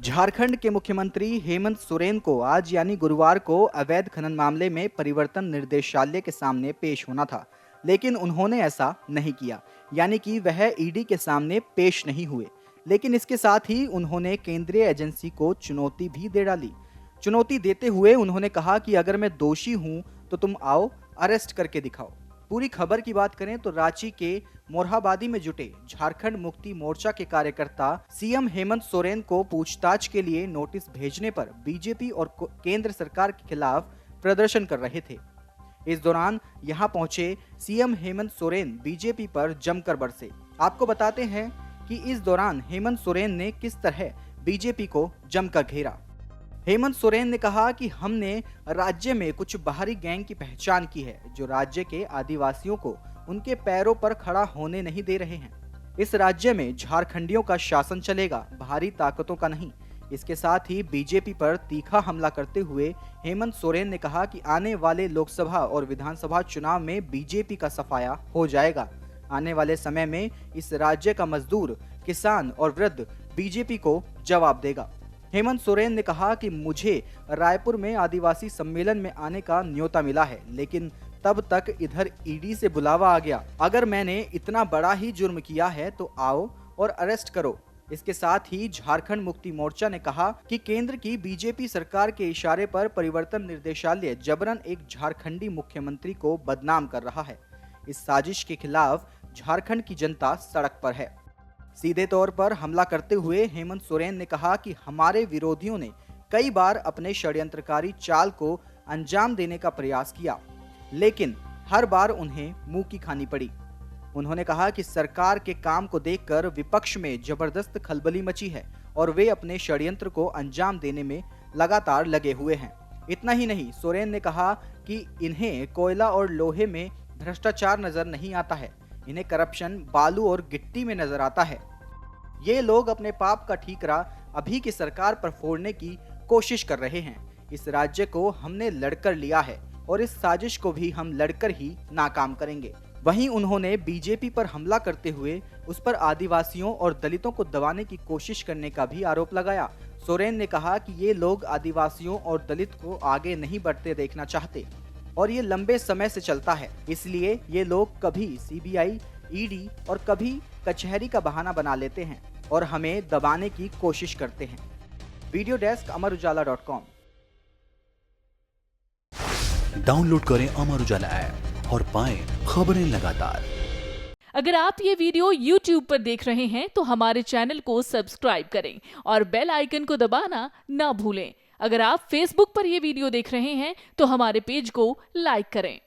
झारखंड के मुख्यमंत्री हेमंत सोरेन को आज यानी गुरुवार को अवैध खनन मामले में परिवर्तन निर्देशालय के सामने पेश होना था, लेकिन उन्होंने ऐसा नहीं किया, यानी कि वह ईडी के सामने पेश नहीं हुए। लेकिन इसके साथ ही उन्होंने केंद्रीय एजेंसी को चुनौती भी दे डाली। चुनौती देते हुए उन्होंने कहा कि अगर मैं दोषी हूं तो तुम आओ, अरेस्ट करके दिखाओ। पूरी खबर की बात करें तो रांची के मोरहाबादी में जुटे झारखंड मुक्ति मोर्चा के कार्यकर्ता सीएम हेमंत सोरेन को पूछताछ के लिए नोटिस भेजने पर बीजेपी और केंद्र सरकार के खिलाफ प्रदर्शन कर रहे थे। इस दौरान यहां पहुंचे सीएम हेमंत सोरेन बीजेपी पर जमकर बरसे। आपको बताते हैं कि इस दौरान हेमंत सोरेन ने किस तरह बीजेपी को जमकर घेरा। हेमंत सोरेन ने कहा कि हमने राज्य में कुछ बाहरी गैंग की पहचान की है जो राज्य के आदिवासियों को उनके पैरों पर खड़ा होने नहीं दे रहे हैं। इस राज्य में झारखंडियों का शासन चलेगा, बाहरी ताकतों का नहीं। इसके साथ ही बीजेपी पर तीखा हमला करते हुए हेमंत सोरेन ने कहा कि आने वाले लोकसभा और विधानसभा चुनाव में बीजेपी का सफाया हो जाएगा। आने वाले समय में इस राज्य का मजदूर, किसान और वृद्ध बीजेपी को जवाब देगा। हेमंत सोरेन ने कहा कि मुझे रायपुर में आदिवासी सम्मेलन में आने का न्योता मिला है, लेकिन तब तक इधर ईडी से बुलावा आ गया। अगर मैंने इतना बड़ा ही जुर्म किया है तो आओ और अरेस्ट करो। इसके साथ ही झारखंड मुक्ति मोर्चा ने कहा कि केंद्र की बीजेपी सरकार के इशारे पर परिवर्तन निर्देशालय जबरन एक झारखंडी मुख्यमंत्री को बदनाम कर रहा है। इस साजिश के खिलाफ झारखंड की जनता सड़क पर है। सीधे तौर पर हमला करते हुए हेमंत सोरेन ने कहा कि हमारे विरोधियों ने कई बार अपने षड्यंत्रकारी चाल को अंजाम देने का प्रयास किया, लेकिन हर बार उन्हें मुंह की खानी पड़ी। उन्होंने कहा कि सरकार के काम को देखकर विपक्ष में जबरदस्त खलबली मची है और वे अपने षड्यंत्र को अंजाम देने में लगातार लगे हुए हैं। इतना ही नहीं, सोरेन ने कहा कि इन्हें कोयला और लोहे में भ्रष्टाचार नजर नहीं आता है, इन्हें करप्शन बालू और गिट्टी में नजर आता है। ये लोग अपने पाप का ठीकरा अभी की सरकार पर फोड़ने की कोशिश कर रहे हैं। इस राज्य को हमने लड़कर लिया है और इस साजिश को भी हम लड़कर ही नाकाम करेंगे। वहीं उन्होंने बीजेपी पर हमला करते हुए उस पर आदिवासियों और दलितों को दबाने की कोशिश करने का भी आरोप लगाया। सोरेन ने कहा कि ये लोग आदिवासियों और दलित को आगे नहीं बढ़ते देखना चाहते और ये लंबे समय से चलता है, इसलिए ये लोग कभी सीबीआई, ईडी और कभी कचहरी का बहाना बना लेते हैं और हमें दबाने की कोशिश करते हैं। Video desk अमरउजाला.com। डाउनलोड करें अमर उजाला ऐप और पाएं खबरें लगातार। अगर आप ये वीडियो YouTube पर देख रहे हैं तो हमारे चैनल को सब्सक्राइब करें और बेल आइकन को दबाना ना भूलें। अगर आप Facebook पर यह वीडियो देख रहे हैं तो हमारे पेज को लाइक करें।